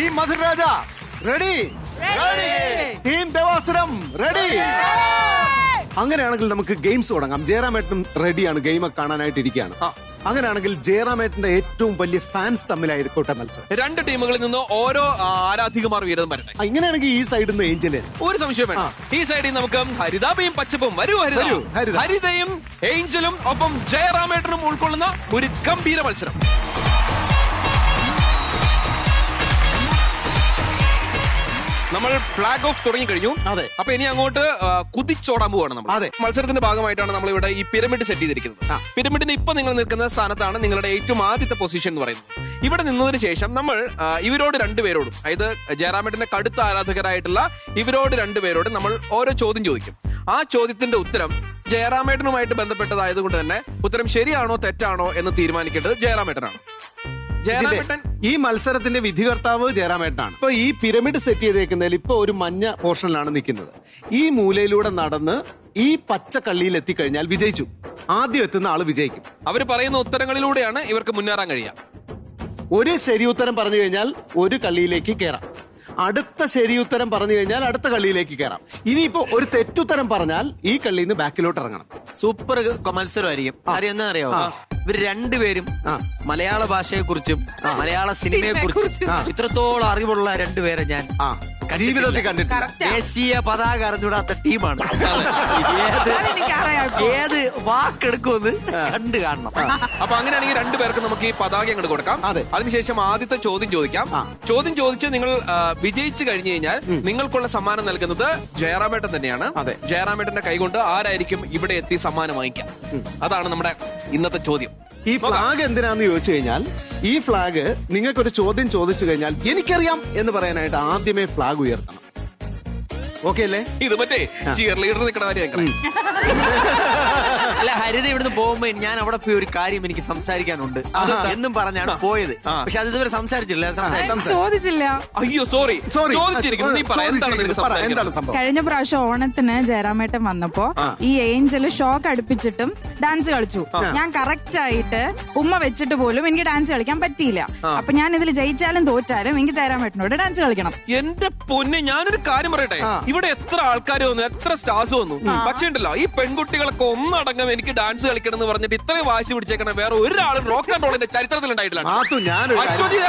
Team Madhuraraja ready? Team Devasuram ready? അങ്ങനെയാണെങ്കിൽ നമുക്ക് games തുടങ്ങാം. ജയറാമേട്ടനും റെഡിയാണ്, ഗെയിമൊക്കെ കാണാനായിട്ട് ഇരിക്കുകയാണ്. അങ്ങനെയാണെങ്കിൽ ജയറാമേട്ടന്റെ ഏറ്റവും വലിയ ഫാൻസ് തമ്മിലായിരിക്കട്ടെ മത്സരം. രണ്ട് ടീമുകളിൽ നിന്ന് ഓരോ ആരാധികമാർ വീരൻ വരട്ടെ. ഇങ്ങനെയാണെങ്കിൽ ഈ സൈഡിൽ നിന്ന് ഏഞ്ചല്. ഒരു സംശയം വേണ്ട. ഈ സൈഡിൽ നമുക്ക് ഹരിതാപയും പച്ചപ്പും. വരൂ ഹരിത. ഹരിതയും ഏഞ്ചലും ഒപ്പം ജയറാമേട്ടനും ഉൾക്കൊള്ളുന്ന ഒരു ഗംഭീര മത്സരം. നമ്മൾ ഫ്ലാഗ് ഓഫ് തുടങ്ങി കഴിഞ്ഞു. അതെ. അപ്പൊ ഇനി അങ്ങോട്ട് കുതിച്ചോടാൻ പോവാണ് നമ്മൾ. അതെ. മത്സരത്തിന്റെ ഭാഗമായിട്ടാണ് നമ്മൾ ഇവിടെ ഈ പിരമിഡ് സെറ്റ് ചെയ്തിരിക്കുന്നത്. പിരമിഡിന് ഇപ്പൊ നിങ്ങൾ നിൽക്കുന്ന സ്ഥാനത്താണ് നിങ്ങളുടെ ഏറ്റവും ആദ്യത്തെ പൊസിഷൻ എന്ന് പറയുന്നത്. ഇവിടെ നിന്നതിന് ശേഷം നമ്മൾ ഇവരോട് രണ്ടുപേരോടും, അതായത് ജയറാമേട്ടന്റെ കടുത്ത ആരാധകരായിട്ടുള്ള ഇവരോട് രണ്ടുപേരോടും നമ്മൾ ഓരോ ചോദ്യം ചോദിക്കും. ആ ചോദ്യത്തിന്റെ ഉത്തരം ജയറാമേട്ടനുമായിട്ട് ബന്ധപ്പെട്ടതായതുകൊണ്ട് തന്നെ ഉത്തരം ശരിയാണോ തെറ്റാണോ എന്ന് തീരുമാനിക്കേണ്ടത് ജയറാമേട്ടനാണ്. ഈ മത്സരത്തിന്റെ വിധികർത്താവ് ജയറാമേട്ടനാണ്. ഇപ്പൊ ഈ പിരമിഡ് സെറ്റ് ചെയ്തേക്കുന്നതിൽ ഇപ്പൊ ഒരു മഞ്ഞ പോർഷനിലാണ് നിൽക്കുന്നത്. ഈ മൂലയിലൂടെ നടന്ന് ഈ പച്ച കള്ളിയിൽ എത്തിക്കഴിഞ്ഞാൽ വിജയിച്ചു. ആദ്യം എത്തുന്ന ആള് വിജയിക്കും. അവർ പറയുന്ന ഉത്തരങ്ങളിലൂടെയാണ് ഇവർക്ക് മുന്നേറാൻ കഴിയുക. ഒരു ശരി ഉത്തരം പറഞ്ഞു കഴിഞ്ഞാൽ ഒരു കള്ളിയിലേക്ക് കയറാം. അടുത്ത ശരി ഉത്തരം പറഞ്ഞു കഴിഞ്ഞാൽ അടുത്ത കള്ളിയിലേക്ക് കയറാം. ഇനിയിപ്പോ ഒരു തെറ്റുത്തരം പറഞ്ഞാൽ ഈ കള്ളിയിൽ നിന്ന് ബാക്കിലോട്ട് ഇറങ്ങണം. സൂപ്പർ മത്സരമായിരിക്കും. അറിയാവുന്ന അറിയാമോ, ഇവർ രണ്ടുപേരും മലയാള ഭാഷയെ കുറിച്ചും മലയാള സിനിമയെ കുറിച്ചും ഇത്രത്തോളം അറിവുള്ള രണ്ടുപേരെ ഞാൻ ജീവിതത്തിൽ കണ്ടിട്ടില്ല. ദേശീയ പതാക അറിഞ്ഞുവിടാത്ത ടീമാണ്. ഏത് വാക്കെടുക്കുമെന്ന് കണ്ടു കാണണം. അപ്പൊ അങ്ങനെയാണെങ്കിൽ രണ്ടുപേർക്ക് നമുക്ക് ഈ പതാക അങ്ങോട്ട് കൊടുക്കാം. അതിനുശേഷം ആദ്യത്തെ ചോദ്യം ചോദിക്കാം. ചോദ്യം ചോദിച്ച് നിങ്ങൾ വിജയിച്ചു കഴിഞ്ഞു കഴിഞ്ഞാൽ നിങ്ങൾക്കുള്ള സമ്മാനം നൽകുന്നത് ജയറാമേട്ടൻ തന്നെയാണ്. ജയറാമേട്ടന്റെ കൈകൊണ്ട് ആരായിരിക്കും ഇവിടെ എത്തി സമ്മാനം വാങ്ങിക്കാം? അതാണ് നമ്മുടെ ഇന്നത്തെ ചോദ്യം. ഈ ഫ്ലാഗ് എന്തിനാന്ന് ചോദിച്ചു കഴിഞ്ഞാൽ, ഈ ഫ്ലാഗ് നിങ്ങൾക്കൊരു ചോദ്യം ചോദിച്ചു കഴിഞ്ഞാൽ എനിക്കറിയാം എന്ന് പറയാനായിട്ട് ആദ്യമേ ഫ്ലാഗ് ഉയർത്തണം. ഓക്കെ അല്ലേ? ഇത് മറ്റേ ചിയർ ലീഡർ നിൽക്കണ അല്ല, ഹരിത ഇവിടുന്ന് പോകുമ്പോ ഞാൻ അവിടെ പോയി ഒരു കാര്യം എനിക്ക് സംസാരിക്കാനുണ്ട് എന്നും പറഞ്ഞാണ് പോയത്. പക്ഷെ അത് ഇതുവരെ സംസാരിച്ചില്ല. ചോദിച്ചില്ല. അയ്യോ സോറി. കഴിഞ്ഞ പ്രാവശ്യം ഓണത്തിന് ജയറാമേട്ടൻ വന്നപ്പോ ഈ ഏഞ്ചല് ഷോക്ക് അടുപ്പിച്ചിട്ടും ഡാൻസ് കളിച്ചു. ഞാൻ കറക്റ്റ് ആയിട്ട് ഉമ്മ വെച്ചിട്ട് പോലും എനിക്ക് ഡാൻസ് കളിക്കാൻ പറ്റിയില്ല. അപ്പൊ ഞാൻ ഇതിൽ ജയിച്ചാലും തോറ്റാലും എനിക്ക് ജയറാമേട്ടനോട് ഡാൻസ് കളിക്കണം. എന്റെ പൊന്നെ, ഞാനൊരു കാര്യം പറയട്ടെ. ഇവിടെ എത്ര ആൾക്കാർ വന്നു, എത്ര സ്റ്റാർസ് വന്നു. പക്ഷേ ഉണ്ടല്ലോ, ഈ പെൺകുട്ടികളൊക്കെ ഒന്നടങ്കം എനിക്ക് ഡാൻസ് കളിക്കണം എന്ന് പറഞ്ഞിട്ട് ഇത്രയും വാശി പിടിച്ചേക്കണ വേറെ ഒരാളും റോക്ക് ആൻഡ് റോളിന്റെ ചരിത്രത്തിൽ ഉണ്ടായിട്ടില്ല.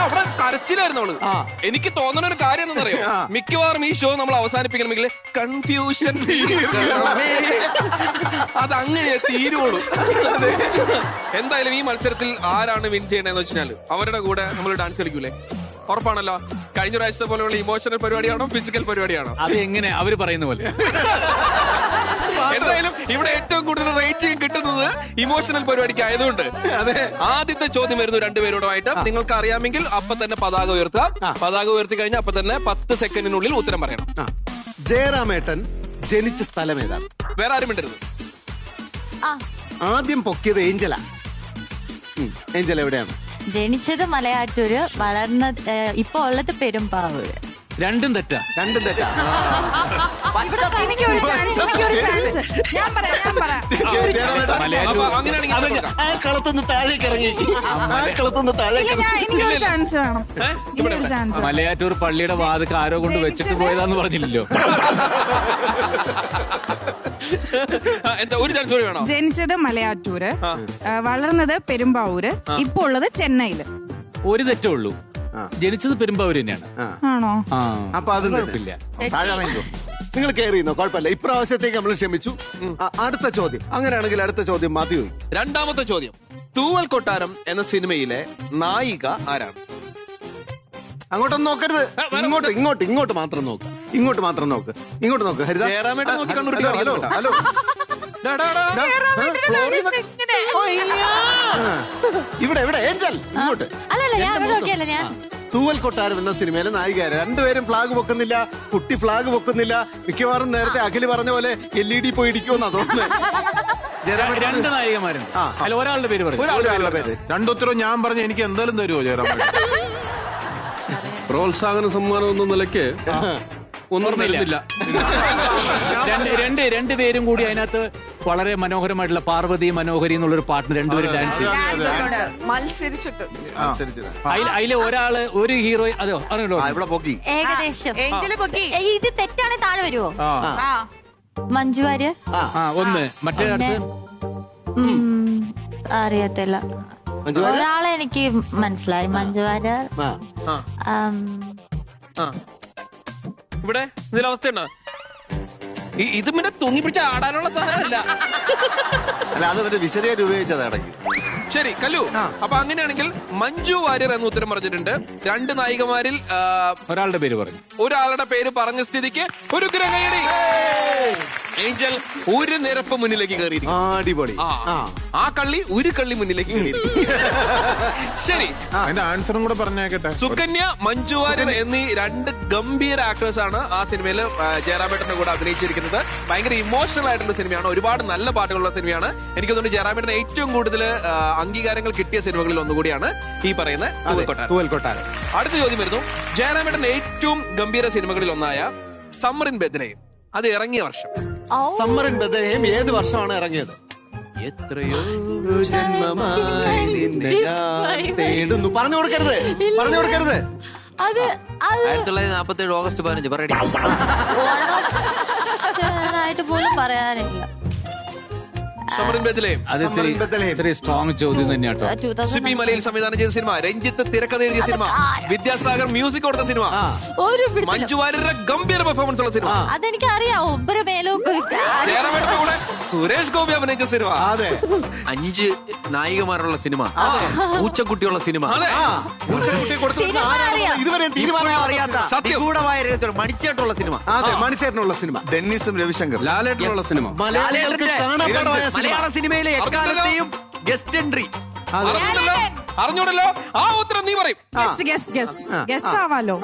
അവിടെ കരച്ചിലായിരുന്നു അവള്. എനിക്ക് തോന്നുന്ന ഒരു കാര്യം എന്താണെന്നറിയോ, മിക്കവാറും ഈ ഷോ നമ്മൾ അവസാനിപ്പിക്കണമെങ്കിൽ കൺഫ്യൂഷൻ അതങ്ങനെ തീരുള്ളൂ. എന്തായാലും ഈ മത്സരത്തിൽ ആരാണ് വിൻ ചെയ്യണമെന്ന് വെച്ചാൽ അവരുടെ കൂടെ നമ്മൾ ഡാൻസ് കളിക്കൂലേ? ഉറപ്പാണല്ലോ. കഴിഞ്ഞ പ്രാവശ്യത്തെ പോലെയുള്ള ഇമോഷണൽ പരിപാടിയാണോ ഫിസിക്കൽ പരിപാടിയാണോ? അത് എങ്ങനെ അവര് പറയുന്ന പോലെ. എന്തായാലും ഇവിടെ ഏറ്റവും കൂടുതൽ റേറ്റിംഗ് കിട്ടുന്നത് ഇമോഷണൽ പരിപാടിക്ക് ആയതുകൊണ്ട് ആദ്യത്തെ ചോദ്യം വരുന്നു രണ്ടുപേരോടുമായിട്ട്. നിങ്ങൾക്ക് അറിയാമെങ്കിൽ അപ്പൊ തന്നെ പതാക ഉയർത്തുക. പതാക ഉയർത്തി കഴിഞ്ഞാൽ അപ്പൊ തന്നെ 10 സെക്കൻഡിനുള്ളിൽ ഉത്തരം പറയണം. ജയറാമേട്ടൻ ജനിച്ച സ്ഥലം ഏതാണ്? വേറെ ആരും മിണ്ടരുത്. ആദ്യം പൊക്കിയത് ഏഞ്ചല. ഏഞ്ചൽ എവിടെയാണ്? ജനിച്ചത് മലയാറ്റൂര്, വളർന്ന ഇപ്പൊ ഉള്ളത് പെരുമ്പാവൂര്. രണ്ടും തെറ്റാ. എനിക്കൊരു ചാൻസ്. ഞാൻ പറയാം. കളത്തുനിന്ന് താഴേക്ക് ഇറങ്ങി. എനിക്കൊരു ചാൻസ് വേണം. മലയാറ്റൂർ പള്ളിയുടെ വാതിക്ക് ആരോ കൊണ്ട് വെച്ചിട്ട് പോയതാന്ന് പറഞ്ഞില്ലല്ലോ. എന്താ ഒരു ചാൻസ് കൂടി വേണം? ജനിച്ചത് മലയാറ്റൂര്, വളർന്നത് പെരുമ്പാവൂര്, ഇപ്പൊ ഉള്ളത് ചെന്നൈയില്. ഒരു തെറ്റേ ഉള്ളൂ. ജനിച്ചത് പെരുമ്പാവൂര് തന്നെയാണ്. ആണോ? അപ്പൊ അത് കുഴപ്പമില്ല. നിങ്ങൾ കെയർ ചെയ്യുന്നോ? കുഴപ്പമില്ല. ഇപ്രാവശ്യത്തേക്ക് നമ്മൾ ക്ഷമിച്ചു. അടുത്ത ചോദ്യം. അങ്ങനെയാണെങ്കിൽ അടുത്ത ചോദ്യം മാത്യു. രണ്ടാമത്തെ ചോദ്യം, തൂവൽ കൊട്ടാരം എന്ന സിനിമയിലെ നായിക ആരാണ്? അങ്ങോട്ടൊന്നും നോക്കരുത്. ഇങ്ങോട്ട് മാത്രം നോക്ക്. ഇങ്ങോട്ട് നോക്ക് ഹരിത. ഹലോ. ഇവിടെ ഏഞ്ചൽ ഇങ്ങോട്ട്. തൂവൽ കൊട്ടാരം എന്ന സിനിമയിലെ നായിക രണ്ടുപേരും ഫ്ലാഗ് പൊക്കുന്നില്ല. കുട്ടി ഫ്ലാഗ് പൊക്കുന്നില്ല. മിക്കവാറും നേരത്തെ അഖില് പറഞ്ഞ പോലെ LED പോയി ഇടിക്കുമെന്നാ തോന്നുന്നത്. രണ്ട് നായികമാരും അല്ല, ഒരാളുടെ പേര് പറഞ്ഞു. രണ്ടുത്തരം ഞാൻ പറഞ്ഞ എനിക്ക് എന്തായാലും തരുമോ ജയറാമേട്ടൻ? പ്രോത്സാഹന സമ്മാനം എന്ന നിലയ്ക്ക് ഒന്നും തരുന്നില്ല. രണ്ടുപേരും കൂടി അതിനകത്ത് വളരെ മനോഹരമായിട്ടുള്ള പാർവതി മനോഹരി എന്നുള്ളൊരു പാട്ടിന് രണ്ടുപേരും ഡാൻസ് ചെയ്യും. മത്സരിച്ചിട്ട് അതിലെ ഒരാള് ഒരു ഹീറോ അതോ അറിയല്ലോ ഇവിടെ പൊക്കി ഏകദേശം എങ്കില് പൊക്കി. ഇത് തെറ്റാണ് താഴെ വരുമോ? മഞ്ജു വാര്യർ. ഒന്ന് മറ്റേ അടുത്ത് അറിയത്തില്ല. ഒരാളെ എനിക്ക് മനസ്സിലായി. മഞ്ജു വാര്യർ. ഇവിടെ ഇതിലവസ്ഥയുണ്ടോ? ഇത് പിന്നെ തൂങ്ങി പിടിച്ച ആടാനുള്ള സാധനമല്ല. അല്ല അത് മറ്റേ വിശദമായിട്ട് ഉപയോഗിച്ചത് ഇടയ്ക്ക്. ശരി കല്ലു, അപ്പൊ അങ്ങനെയാണെങ്കിൽ മഞ്ജു വാര്യർ എന്ന് ഉത്തരം പറഞ്ഞിട്ടുണ്ട്. രണ്ട് നായികമാരിൽ ഒരാളുടെ പേര് പറഞ്ഞു. ഒരാളുടെ പേര് പറഞ്ഞ സ്ഥിതിക്ക് ഒരു ഗ്രഹയടി. ഏഞ്ചൽ ഒരു നിരപ്പ് മുന്നിലേക്ക് കയറിയിരിക്കും. അടിപൊളി. ആ കള്ളി ഒരു കള്ളി മുന്നിലേക്ക് കയറിയിരിക്കും. ശരി, അതിന്റെ ആൻസറും കൂടെ പറഞ്ഞേക്കട്ടെ. സുകന്യ, മഞ്ജു വാര്യർ എന്നീ രണ്ട് ഗംഭീര ആക്ടേഴ്സ് ആണ് ആ സിനിമയിൽ ജയറാമേട്ടന്റെ കൂടെ അഭിനയിച്ചിരിക്കുന്നത്. ഭയങ്കര ഇമോഷണൽ ആയിട്ടുള്ള സിനിമയാണ്, ഒരുപാട് നല്ല പാട്ടുകളുള്ള സിനിമയാണ്. എനിക്ക് തോന്നുന്നു ജയറാമേട്ടന് ഏറ്റവും കൂടുതൽ അംഗീകാരങ്ങൾ കിട്ടിയ സിനിമകളിൽ ഒന്നുകൂടിയാണ് ഈ പറയുന്ന തൂവൽ കൊട്ടാരം. അടുത്ത ചോദ്യം വരുന്നു. ജയറാമേട്ടന്റെ ഏറ്റവും ഗംഭീര സിനിമകളിൽ ഒന്നായ സമ്മർ ഇൻ ബെത്ലഹേം അത് ഇറങ്ങിയ വർഷം? സമ്മർ ഇൻ ബെത്ലഹേം ഏത് വർഷമാണ് ഇറങ്ങിയത്? എത്രയോ ജന്മമായി നിന്നെ ഞാൻ തേടുന്നു. പറഞ്ഞു കൊടുക്കരുത്, പറഞ്ഞു കൊടുക്കരുത്. അത് 1947 ഓഗസ്റ്റ് 15 പറയടി. ആയിട്ട് പോലും പറയാനില്ല. സമ്മർ ഇൻ ബെത്ലഹേം അത് ഇത്തിരി സ്ട്രോങ് ചോദ്യം തന്നെയാട്ടോ. സിബി മലയിൽ സംവിധാനം ചെയ്ത സിനിമ, രഞ്ജിത്ത് തിരക്കഥ എഴുതിയ സിനിമ, വിദ്യാസാഗർ മ്യൂസിക് കൊടുത്ത സിനിമ, മഞ്ജു വാര്യരുടെ ഗംഭീര പെർഫോമൻസ് ഉള്ള സിനിമ. അതെനിക്ക് അറിയാം. ഒമ്പത് മേലോക്ക് ജയറാമേട്ടന്റെ കൂടെ സുരേഷ് ഗോപി അഭിനയിച്ച സിനിമ. 5 നായികമാരുള്ള സിനിമ, പൂച്ചക്കുട്ടിയുള്ള സിനിമ, ഇതുവരെ തീരുമാനം അറിയാത്ത സത്യഗൂഢമായ രഹസ്യം, മണിച്ചേട്ടുള്ള സിനിമ, മണിച്ചേട്ടനുള്ള സിനിമ, ഡെന്നിസും രവിശങ്കർ, ലാലേട്ടനുള്ള സിനിമ, മലയാള സിനിമയിലെ എക്കാലത്തെയും ഗസ്റ്റ് എൻട്രി. അറിഞ്ഞൂടല്ലോ. ആ ഉത്തരം നീ പറയും. ഗസ് ആവാലോ.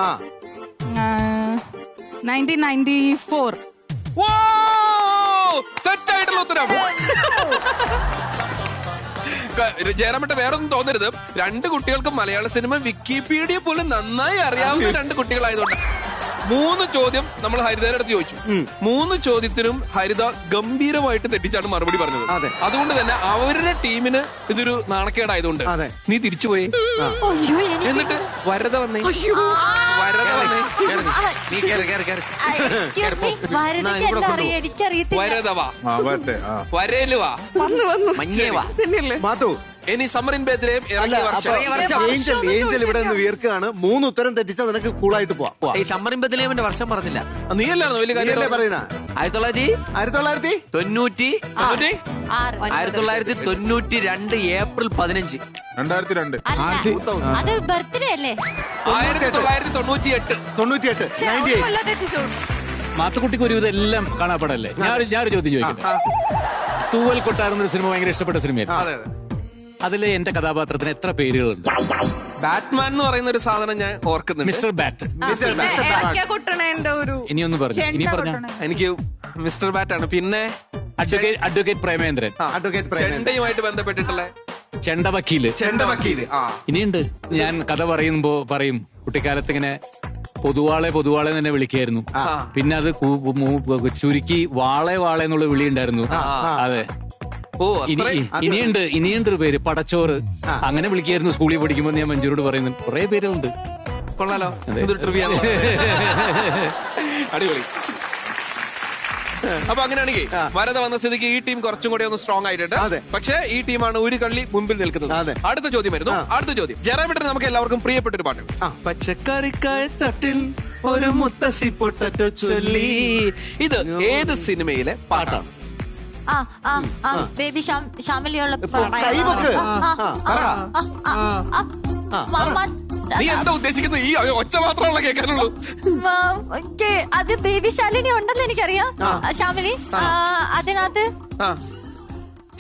1994. തെറ്റായിട്ടുള്ള ഉത്തരം. ജയറാമേട്ട വേറൊന്നും തോന്നരുത്, രണ്ട് കുട്ടികൾക്ക് മലയാള സിനിമ വിക്കിപീഡിയ പോലും നന്നായി അറിയാവുന്ന രണ്ട് കുട്ടികളായതുകൊണ്ട് 3 ചോദ്യം നമ്മൾ ഹരിതയുടെ അടുത്ത് ചോദിച്ചു. 3 ചോദ്യത്തിനും ഹരിത ഗംഭീരമായിട്ട് തെറ്റിച്ചാണ് മറുപടി പറഞ്ഞത്. അതുകൊണ്ട് തന്നെ അവരുടെ ടീമിന് ഇതൊരു നാണക്കേടായതുകൊണ്ട് നീ തിരിച്ചുപോയി. എന്നിട്ട് വരത വന്നേ, വരത വന്നേ. നീ വരതവാ, വരേലുവാ, മഞ്ഞേവാ. മാത്തു. ഇനി സമ്മർ ഇൻ ബെത്ലഹേം ഇറങ്ങിയ വർഷം? ഏഞ്ചൽ ഇവിടെ നിന്ന് വിയർക്കാണ്. 3 ഉത്തരം തെറ്റിച്ചാൽ നിനക്ക് കൂളായിട്ട് പോവാം. ഈ സമ്മർ ഇൻ ബെത്ലഹേമിന്റെ വർഷം പറഞ്ഞില്ല. നീയല്ലായിരുന്നു വലിയ കാര്യം പറയുന്ന 1992 ഏപ്രിൽ 15. 2002. അത് ബർത്ത്ഡേ അല്ലേ? 1998. മാത്തുക്കുട്ടിക്ക് ഒരുവിധം എല്ലാം കാണാപ്പെടല്ലേ. ഞാനൊരു ചോദ്യം ചോദിക്കട്ടെ. തൂവൽ കൊട്ടാരം എന്നൊരു സിനിമ ഭയങ്കര ഇഷ്ടപ്പെട്ട സിനിമയായിരുന്നു. അതിലെ എന്റെ കഥാപാത്രത്തിന് എത്ര പേരുകളുണ്ട്? ബാറ്റ്മാൻ എന്ന് പറയുന്ന ഒരു സാധനം ഞാൻ ഓർക്കുന്നുണ്ട്. Mister bat. ഇനിയൊന്ന് പറഞ്ഞു. ഇനി പറഞ്ഞ എനിക്ക് മിസ്റ്റർ ബാറ്റ് ആണ്. അഡ്വക്കേറ്റ് പ്രേമേന്ദ്രൻ. ചെണ്ടയുമായിട്ട് ബന്ധപ്പെട്ടിട്ടുള്ള ചെണ്ടവക്കീല്. ഇനിയുണ്ട്. ഞാൻ കഥ പറയും കുട്ടിക്കാലത്ത് ഇങ്ങനെ പൊതുവാളെ തന്നെ വിളിക്കായിരുന്നു. പിന്നെ അത് ചുരുക്കി വാളെ എന്നുള്ള വിളി ഉണ്ടായിരുന്നു. അതെ. ഇനിയുണ്ട് ഒരു പേര് പടച്ചോറ്. അങ്ങനെ വിളിക്കായിരുന്നു സ്കൂളിൽ പഠിക്കുമ്പോൾ. ഞാൻ മഞ്ജുരോട് പറയുന്നു കുറെ പേരുണ്ട്. കൊള്ളാലോ. അടിപൊളി. അപ്പൊ അങ്ങനെയാണെങ്കിൽ വരത വന്ന സ്ഥിതിക്ക് ഈ ടീം കുറച്ചും കൂടി ഒന്ന് സ്ട്രോങ് ആയിട്ടുണ്ട്. പക്ഷേ ഈ ടീമാണ് ഒരു കള്ളി മുമ്പിൽ നിൽക്കുന്നത്. അടുത്ത ചോദ്യം വരുന്നു. അടുത്ത ചോദ്യം ജയറാമേട്ടന് നമുക്ക് എല്ലാവർക്കും പ്രിയപ്പെട്ട ഒരു പാട്ട്. പച്ചക്കറിക്കായ തട്ടിൽ ഒരു മുത്തശ്ശി പൊട്ടറ്റോ ചൊല്ലി. ഇത് ഏത് സിനിമയിലെ പാട്ടാണ്? ബേബി ഷാമിലിയുള്ള നീ എന്താ ഉദ്ദേശിക്കുന്നത്? ഈ ഒച്ച മാത്രമല്ല കേൾക്കാനുള്ളൂ. അത് ബേബി ശാലിനി ഉണ്ടെന്ന് എനിക്കറിയാം. ഷാമിലി അതിനകത്ത്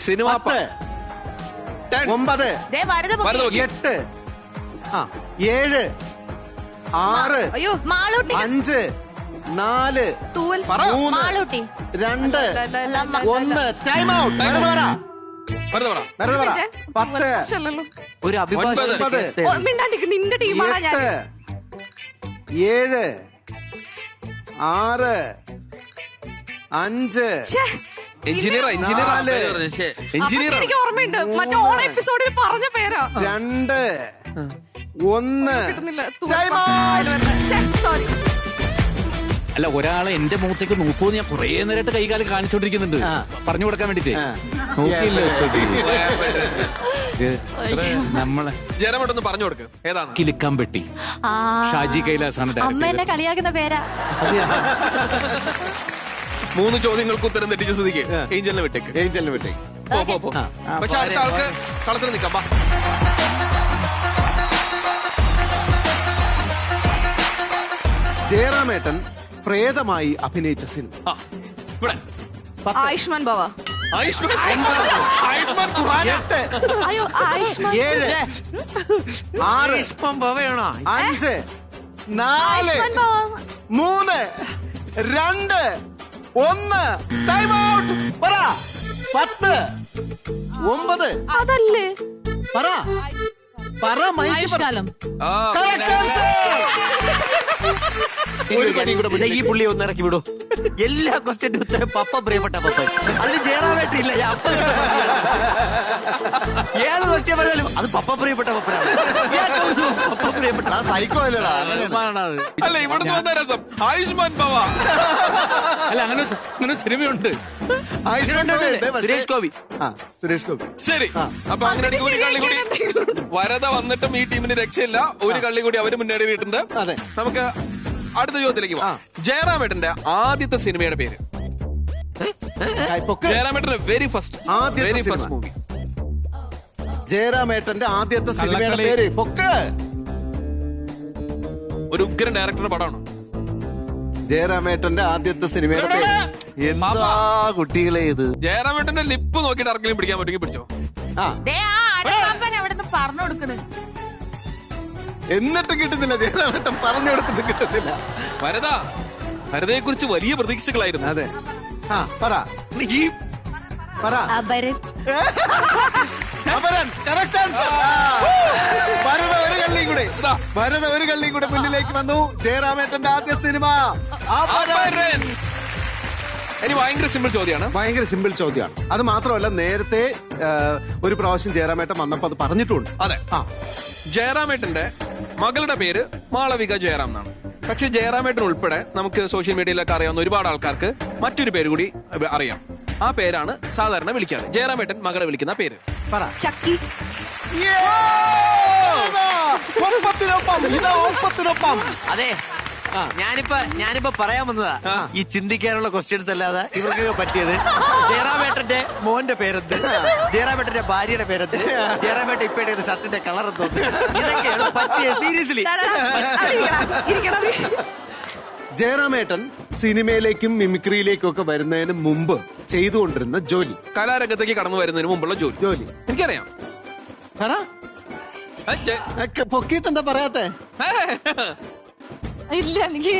cinema 9 8 7 6 Malootty 5 4 Malootty 2 1 time out. 10 ഒരു അഭിഭാഷകൻ. 7 6 5 എഞ്ചിനീയർ എഞ്ചിനീയർ എനിക്ക് ഓർമ്മയുണ്ട് മറ്റേ ഓണ എപ്പിസോഡിൽ പറഞ്ഞ പേരാ 2 1 കിട്ടുന്നില്ല Time out. സോറി. അല്ല ഒരാളെ എന്റെ മുഖത്തേക്ക് നോക്കൂന്ന് ഞാൻ കുറെ നേരമായിട്ട് കൈകാലം കാണിച്ചോണ്ടിരിക്കുന്നുണ്ട് പറഞ്ഞു കൊടുക്കാൻ വേണ്ടിട്ട് നോക്കിയില്ല നമ്മളെ ജയറാമേട്ടൊന്ന് പറഞ്ഞു കൊടുക്ക് ഏതാണ് കിലുക്കാൻ പെട്ടി ഷാജി കൈലാസാണ് അമ്മ എന്നെ കളിയാക്കുന്ന പേരാ. 3 ചോദ്യങ്ങൾക്ക് ഉത്തരം തെറ്റിച്ച സ്ഥിതിക്ക് ഏഞ്ചലിനെ വിട്ടേക്ക്. ഏഞ്ചലിന് വിട്ടേ. പോ. പക്ഷെ അടുത്ത ആൾക്ക് കളത്തിൽ നിൽക്കാം. വാ. ജയറാമേട്ടൻ പ്രേതമായി അഭിനയിച്ച സിനിമ. ഇവിടെ ആയുഷ്മാൻ ഭവ. ആയുഷ്മാൻ ഖുറാന. 8 അയ്യോ ആയുഷ്മാൻ 7 6 ഇപ്പം പോവേണോ 5 4 ആയുഷ്മാൻ ഭവ. 3 2 1 ടൈം ഔട്ട്. പറ 10 9 അതല്ലേ പറ മൈക്ക് ആയുഷ്കാലം. Correct answer. ഒരു പടി കൂടെ പിന്നെ ഈ പുള്ളി ഒന്ന് ഇറക്കി വിടൂ. എല്ലാ ക്വസ്റ്റ്യന്റെ ഉത്തരം പപ്പ പ്രിയപ്പെട്ട പപ്പ. അതിന് ജയറാമേട്ടില്ല. ഏത് ക്വസ്റ്റ്യൻ പറഞ്ഞാലും അത് പപ്പ പ്രിയപ്പെട്ട പപ്പനാണ്. പപ്പ പ്രിയപ്പെട്ട സൈക്കോ അല്ലടാ. അല്ല ഇവിടുന്ന് വന്ന രസം ആയുഷ്മാൻ ഭവ. അല്ല അങ്ങനെ സിനിമയുണ്ട്. സുരേഷ് ഗോപി. സുരേഷ് ഗോപി. ശരി അപ്പൊ അങ്ങനെ ഒരു കള്ളി കൂടി വരദ വന്നിട്ടും ഈ ടീമിന് രക്ഷയില്ല. ഒരു കള്ളി കൂടി അവര് മുന്നേറിയിട്ടുണ്ട്. അതെ. നമുക്ക് അടുത്ത ചോദ്യത്തിലേക്ക് പോവാം. ജയറാമേട്ടന്റെ ആദ്യത്തെ സിനിമയുടെ പേര്. ജയറാമേട്ടന്റെ വെരി ഫസ്റ്റ് മൂവി. ജയറാമേട്ടന്റെ ആദ്യത്തെ സിനിമയുടെ പേര് പൊക്ക്. ഒരു ഉഗ്രൻ ഡയറക്ടറുടെ പടമാണ്. ജയറാമേട്ടന്റെ ആദ്യത്തെ സിനിമയുടെ പേര് എന്താ കുട്ടികളെ ഇത്? ജയറാമേട്ടന്റെ ലിപ്പ് നോക്കിയിട്ട് ആർക്കെങ്കിലും പിടിക്കാൻ പറ്റുമെങ്കിൽ പിടിച്ചോ. അവിടുന്ന് പറഞ്ഞു കൊടുക്കണ്. എന്നിട്ട് കിട്ടുന്നില്ല. ജയറാമേട്ടൻ പറഞ്ഞു കൊടുത്തിട്ട് കിട്ടുന്നില്ല. വരദയെ കുറിച്ച് വലിയ പ്രതീക്ഷകളായിരുന്നു. അതെ. പറ അപരൻ. അപരൻ. Correct answer. ഭരത ഒരു കള്ളിയും കൂടെ മുന്നിലേക്ക് വന്നു. ജയറാമേട്ടന്റെ ആദ്യ സിനിമ അപരൻ. ഇനി ഭയങ്കര സിമ്പിൾ ചോദ്യമാണ്. ഭയങ്കര സിമ്പിൾ ചോദ്യമാണ്. അത് മാത്രമല്ല നേരത്തെ ഒരു പ്രാവശ്യം ജയറാമേട്ടൻ വന്നപ്പോ അത് പറഞ്ഞിട്ടുണ്ട്. അതെ. ജയറാമേട്ടന്റെ മകളുടെ പേര് മാളവിക ജയറാം എന്നാണ്. പക്ഷെ ജയറാമേട്ടൻ ഉൾപ്പെടെ നമുക്ക് സോഷ്യൽ മീഡിയയിലൊക്കെ അറിയാവുന്ന ഒരുപാട് ആൾക്കാർക്ക് മറ്റൊരു പേര് കൂടി അറിയാം. ആ പേരാണ് സാധാരണ വിളിക്കാറ്. ജയറാമേട്ടൻ മകളെ വിളിക്കുന്ന പേര് പറ. ചക്കി. ഒപ്പത്തിനൊപ്പം. അതെ. ഞാനിപ്പോ പറയാൻ വന്നതാ. ഈ ചിന്തിക്കാനുള്ള ക്വസ്റ്റ്യൻസ് അല്ലാതെ ഇവർക്ക് പറ്റിയത് ജയറാമേട്ടന്റെ മോന്റെ പേരെന്ത്, ജയറാമേട്ടന്റെ ഭാര്യയുടെ പേരെന്ത്, ജയറാമേട്ടൻ ഇപ്പൊ ഇടുന്ന ഷർട്ടിന്റെ കളർ എന്തോന്ന്, ഇതൊക്കെയാണ് പറ്റിയത്. സീരിയസ്ലി. ജയറാമേട്ടൻ സിനിമയിലേക്കും മിമിക്രിയിലേക്കും ഒക്കെ വരുന്നതിന് മുമ്പ് ചെയ്തുകൊണ്ടിരുന്ന ജോലി, കലാരംഗത്തേക്ക് കടന്നു വരുന്നതിന് മുമ്പുള്ള ജോലി എനിക്കറിയാം. പറ. പൊക്കിയിട്ട് എന്താ പറയാത്തെ? ഇല്ല എനിക്ക്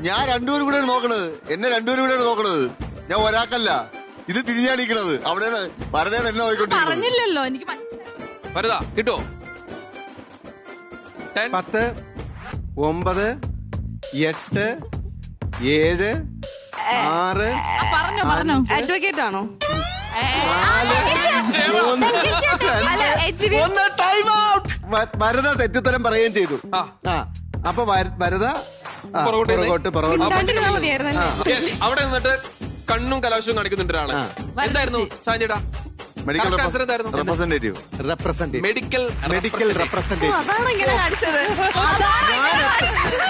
ഞാൻ രണ്ടുപേരും കൂടെ നോക്കണത്. എന്നെ രണ്ടുപേരും കൂടെ നോക്കണത്. ഞാൻ ഒരാക്കല്ല. ഇത് തിരിഞ്ഞാണിക്കണത്. അവിടെ വരതയാണ് എന്നെ നോക്കിക്കൊണ്ടിരിക്കുന്നത്. പറഞ്ഞില്ലല്ലോ എനിക്ക്. വരദ കിട്ടോ? 10 9 8 7 6 പറഞ്ഞോ. അഡ്വക്കേറ്റ് ആണോ? Time out. വരദ തെറ്റുത്തരം പറയുകയും ചെയ്തു. അപ്പൊ വരദ പുറകോട്ട്. അവിടെ നിന്നിട്ട് കണ്ണും കലാശവും കാണിക്കുന്നുണ്ട് ഒരാളെ. എന്തായിരുന്നു സാഞ്ചേട്ടാ? Medical representative. Medical representative. അതാണ് ഇങ്ങനെ കാണിച്ചത്.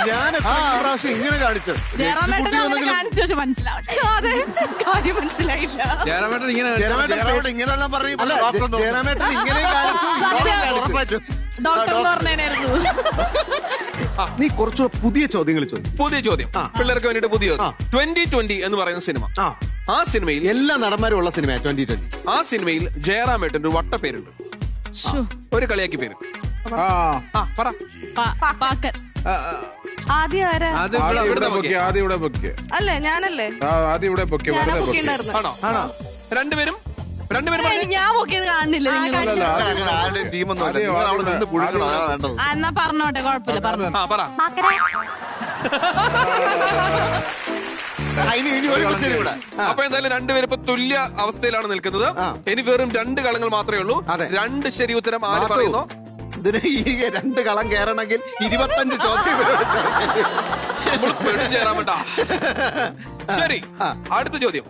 ഞാൻ പ്രാവശ്യം ഇങ്ങനെ കാണിച്ചു. അതെ, കാര്യം മനസ്സിലായില്ല. ജയറാമേട്ടൻ ഇങ്ങനെല്ലാം പറയും. ജയറാമേട്ടൻ ഇങ്ങനെ കാണിച്ചു. നീ കുറച്ചുകൂടെ പുതിയ ചോദ്യങ്ങൾ ചോദിക്കും. പുതിയ ചോദ്യം പിള്ളേർക്ക് വേണ്ടിട്ട്. പുതിയ 2020 എന്ന് പറയുന്ന സിനിമ. ആ സിനിമയിൽ എല്ലാ നടന്മാരും ഉള്ള സിനിമ 2020. ആ സിനിമയിൽ ജയറാമേട്ടന്റെ ഒരു വട്ടപ്പേരുണ്ട്. ഒരു കളിയാക്കി പേര് പറ. ആദ്യം ആരാ? അല്ലേ ഞാനല്ലേ? ആണോ? രണ്ടുപേരും ഞാൻ പൊക്കിയത് കാണുന്നില്ല. എന്നാ പറഞ്ഞോട്ടെ, കുഴപ്പമില്ല. പറഞ്ഞു. പറ. ഇനി ഒരു ക്വസ്റ്റ്യൻ കൂടെ. അപ്പൊ എന്തായാലും രണ്ടുപേരും ഇപ്പൊ തുല്യ അവസ്ഥയിലാണ് നിൽക്കുന്നത്. ഇനി വെറും 2 കളങ്ങൾ മാത്രമേ ഉള്ളൂ. അതെ. 2 ശരി ഉത്തരം ആര് പറയുന്നു? ഇതിന് ഈ 2 കളം കയറണമെങ്കിൽ 25 ചോദ്യം ഇവരോട് ചോദിക്കേണ്ടി വരും. നമ്മൾ പെടും ചേരാമട്ടാ. ശരി, അടുത്ത ചോദ്യം.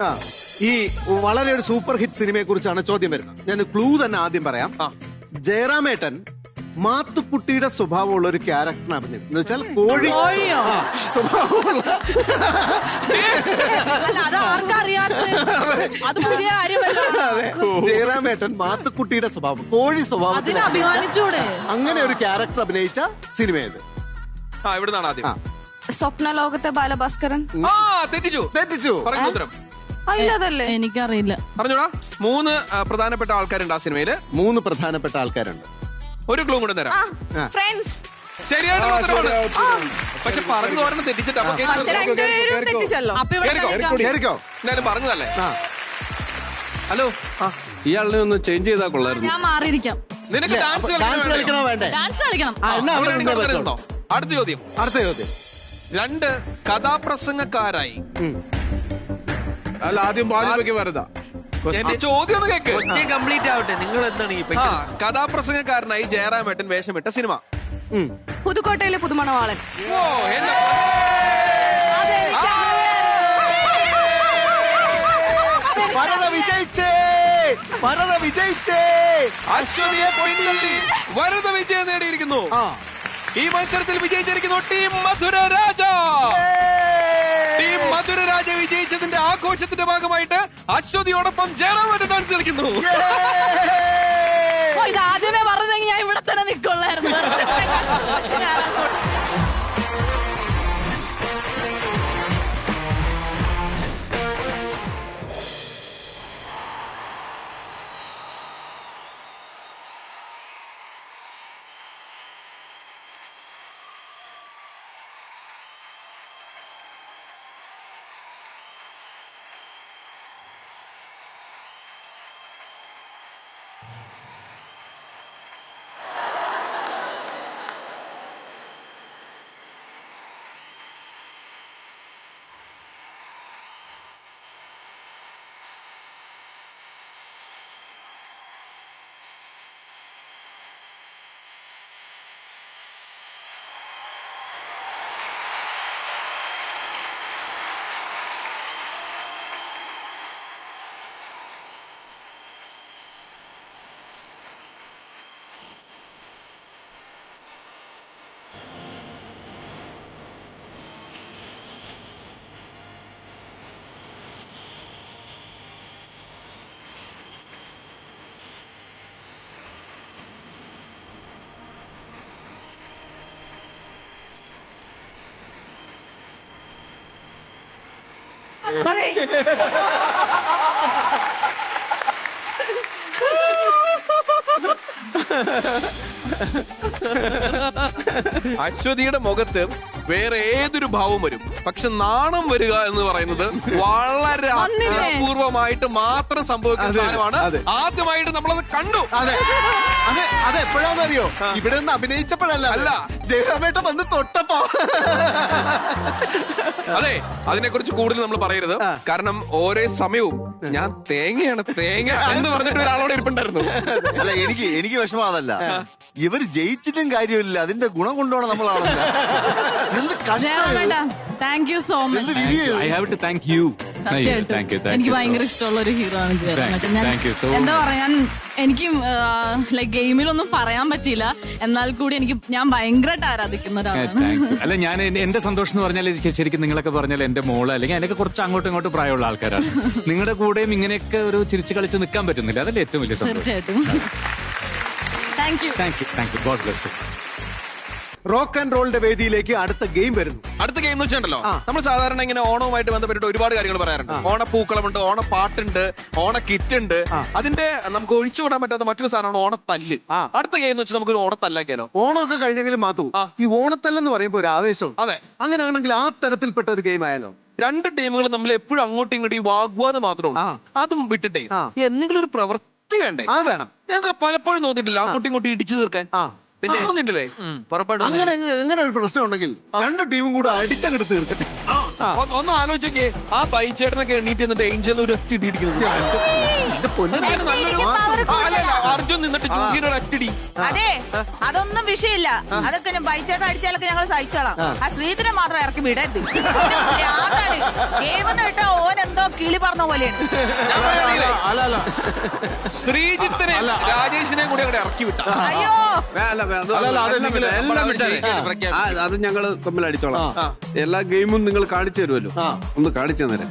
ഈ വളരെ ഒരു സൂപ്പർ ഹിറ്റ് സിനിമയെ കുറിച്ചാണ് ചോദ്യം വരുന്നത്. ഞാൻ ക്ലൂ തന്നെ ആദ്യം പറയാം. ജയറാമേട്ടൻ മാത്തുക്കുട്ടിയുടെ സ്വഭാവമുള്ള ഒരു ക്യാരക്ടറിനെ അഭിനയിക്കും. എന്ന് വെച്ചാൽ കോഴി കോഴിയോ? സ്വഭാവമുള്ള അല്ല, അത് ആർക്കറിയാത്ത അത് പുതിയ കാര്യമല്ലോ. ജയറാമേട്ടൻ മാത്തുക്കുട്ടിയുടെ സ്വഭാവം, കോഴി സ്വഭാവത്തിൽ അതിന് അഭിമാനിച്ചൂടെ? അങ്ങനെ ഒരു ക്യാരക്ടർ അഭിനയിച്ച സിനിമ ഏത്? എവിടുന്നാണ് ആദ്യം? സ്വപ്ന ലോകത്തെ ബാലഭാസ്കരൻ. തെറ്റിച്ചു. പറയുന്ന ഉത്തരം അതല്ലേ? എനിക്കറിയില്ല. പറഞ്ഞോടാ. 3 പ്രധാനപ്പെട്ട ആൾക്കാരുണ്ട് ആ സിനിമയില്. 3 പ്രധാനപ്പെട്ട ആൾക്കാരുണ്ട്. ഒരു ക്ലൂ കൂടെ തരാം. ഫ്രണ്ട്സ്. ശരിയാണ് ഉത്തരമാണ്. പക്ഷെ പറഞ്ഞു ഓരോന്ന് തെറ്റിച്ചിട്ട് തെറ്റിച്ചല്ലോ. അപ്പൊ ഇവിടെ കേറിക്കോ. എന്തായാലും പറഞ്ഞതല്ലേ. ഹലോ, ഇയാളിനെ ഒന്ന് ചേഞ്ച് ചെയ്താൽ കൊള്ളായിരുന്നു. ഞാൻ മാറിയിരിക്കാം. നിനക്ക് ഡാൻസ് കളിക്കണോ വേണ്ടേ? ഡാൻസ് കളിക്കണം. അടുത്ത ചോദ്യം. 2 കഥാപ്രസംഗക്കാരായി. അല്ല, ആദ്യം ബാധ്യതയ്ക്ക് വരുതാ. എന്റെ ചോദ്യം ഒന്ന് കേക്ക്. ക്വസ്റ്റ്യൻ കംപ്ലീറ്റ് ആവട്ടെ. നിങ്ങൾ എന്താണ് ഈ കഥാപ്രസംഗക്കാരനായി ജയറാമേട്ടൻ വേഷമിട്ട സിനിമ? പുതുക്കോട്ടയിലെ പുതുമണവാളൻ. ഓ, എന്നെ വിജയിച്ചേ. അശ്വതിയെ പിന്തള്ളി വരദ വിജയം നേടിയിരിക്കുന്നു. ഈ മത്സരത്തിൽ വിജയിച്ചിരിക്കുന്നു ടീം മധുര രാജ. ടീം മധുര രാജ വിജയിച്ചതിന്റെ ആഘോഷത്തിന്റെ ഭാഗമായിട്ട് അശ്വതിയോടൊപ്പം ജയറാമേട്ടൻ ഡാൻസ് കളിക്കുന്നു. ഇത് ആദ്യമേ പറഞ്ഞെങ്കിൽ ഞാൻ ഇവിടെ തന്നെ നിൽക്കൊള്ളായിരുന്നു. അശ്വതിയുടെ മുഖത്ത് വേറെ ഏതൊരു ഭാവം വരും, പക്ഷെ നാണം വരിക എന്ന് പറയുന്നത് വളരെ അപൂർവമായിട്ട് മാത്രം സംഭവിക്കുന്ന സാധനമാണ്. ആദ്യമായിട്ട് നമ്മളത് കണ്ടു. അതെ എപ്പോഴാന്നറിയോ? ഇവിടെ നിന്ന് അഭിനയിച്ചപ്പോഴല്ല, അല്ല, ജയറാമേട്ടൻ വന്ന് തൊട്ടപ്പോ. അതെ, അതിനെക്കുറിച്ച് കൂടുതൽ നമ്മൾ പറയരുത്. കാരണം ഓരോ സമയവും ഞാൻ തേങ്ങയാണ് തേങ്ങ എന്ന് പറഞ്ഞിട്ട് ഒരാളോട് ഇരിപ്പുണ്ടായിരുന്നു. അല്ല, എനിക്ക് വിഷമം അതല്ല. ഇവര് ജയിച്ചിട്ടും കാര്യമില്ല, അതിന്റെ ഗുണം കൊണ്ടുപോകണം നമ്മളാണല്ല. Thank you so much. I have to thank you. എനിക്ക് ഭയങ്കര ഇഷ്ടമുള്ള ഒരു ഹീറോ ആണ് ജയറാമേട്ടൻ. എന്താ പറയാ, എനിക്ക് ലൈക് ഗെയിമിലൊന്നും പറയാൻ പറ്റിയില്ല, എന്നാൽ കൂടി ഞാൻ ഭയങ്കരമായിട്ട് ആരാധിക്കുന്ന ഒരാളാണ്. അല്ല, ഞാൻ എന്റെ സന്തോഷം എന്ന് പറഞ്ഞാൽ ശരിക്കും നിങ്ങളൊക്കെ പറഞ്ഞാൽ എന്റെ മോള് അല്ലെങ്കിൽ അതിനൊക്കെ കുറച്ച് അങ്ങോട്ടും ഇങ്ങോട്ടും പ്രായമുള്ള ആൾക്കാരാണ്. നിങ്ങളുടെ കൂടെയും ഇങ്ങനെയൊക്കെ ഒരു ചിരിച്ചു കളിച്ച് നിൽക്കാൻ പറ്റുന്നില്ല, അതല്ലേ ഏറ്റവും വലിയ സന്തോഷം. തീർച്ചയായിട്ടും. Thank you. God bless you. Rock and റോളിന്റെ വേദിയിലേക്ക് അടുത്ത ഗെയിം വരുന്നു. അടുത്ത ഗെയിം എന്ന് വെച്ചിട്ടുണ്ടല്ലോ, നമ്മൾ സാധാരണ ഇങ്ങനെ ഓണവുമായിട്ട് ബന്ധപ്പെട്ടിട്ട് ഒരുപാട് കാര്യങ്ങൾ പറയാറുണ്ട്. ഓണപ്പൂക്കളമുണ്ട്, ഓണപ്പാട്ടുണ്ട്, ഓണ കിറ്റ് ഉണ്ട്. അതിന്റെ നമുക്ക് ഒഴിച്ചുവിടാൻ പറ്റാത്ത മറ്റൊരു സാധനമാണ് ഓണത്തല്ല്. അടുത്ത ഗെയിം എന്ന് വെച്ചാൽ നമുക്ക് ഒരു ഓണത്തല്ലാക്കിയാലോ? ഓണമൊക്കെ കഴിഞ്ഞെങ്കിലും മാത്തു, ഈ ഓണത്തല്ലെന്ന് പറയുമ്പോ ഒരു ആവേശം. അതെ, അങ്ങനെയാണെങ്കിൽ ആ തരത്തിൽപ്പെട്ട ഒരു ഗെയിം ആയാലോ? 2 ടീമുകൾ നമ്മൾ എപ്പോഴും അങ്ങോട്ടും ഇങ്ങോട്ടും ഈ വാഗ്വാദം മാത്രമേ, അതും വിട്ടിട്ടേ എന്തെങ്കിലും ഒരു പ്രവൃത്തി വേണ്ടേ? വേണം. ഞാൻ പലപ്പോഴും നോക്കിയിട്ടില്ല അങ്ങോട്ടും ഇങ്ങോട്ടും ഇടിച്ചു തീർക്കാൻ. പിന്നെ തോന്നിയിട്ടില്ലേ? അങ്ങനെ ഒരു പ്രശ്നം ഉണ്ടെങ്കിൽ 2 ടീമും കൂടെ അടിച്ചങ്ങോട്ട് തീർക്കട്ടെ. ഒന്ന് ആലോചിക്കേ, ആ ബൈച്ചേട്ടനൊക്കെ എണ്ണീറ്റ് എന്നിട്ട് ഏഞ്ചലിന് ഒരു ഒറ്റ ഇടി ഇടിക്കുന്നത്. അർജുൻ നിന്നിട്ട് ജൂഹിയുടെ ഒരു ഒറ്റടി. അതെ, അതൊന്നും വിഷയമില്ല. അതൊക്കെ ബൈച്ചേട്ടൻ അടിച്ചാലൊക്കെ ഞങ്ങൾ സഹിച്ചോളാം. ആ ശ്രീധരനെ മാത്രം ഇറക്കി വിടരുത്. കേട്ടാ ഓനെന്തോ കിളി പറഞ്ഞ പോലെയാണ്. ശ്രീജിത്തിനെ രാജേഷിനെ കൂടി അങ്ങോട്ട് ഇറക്കി വിട്ട. അയ്യോ, അത് ഞങ്ങള് തമ്മിൽ അടിച്ചോളാം. എല്ലാ ഗെയിമും നിങ്ങൾ കാണിച്ചു തരുമല്ലോ, ഒന്ന് കാണിച്ചു തരാം.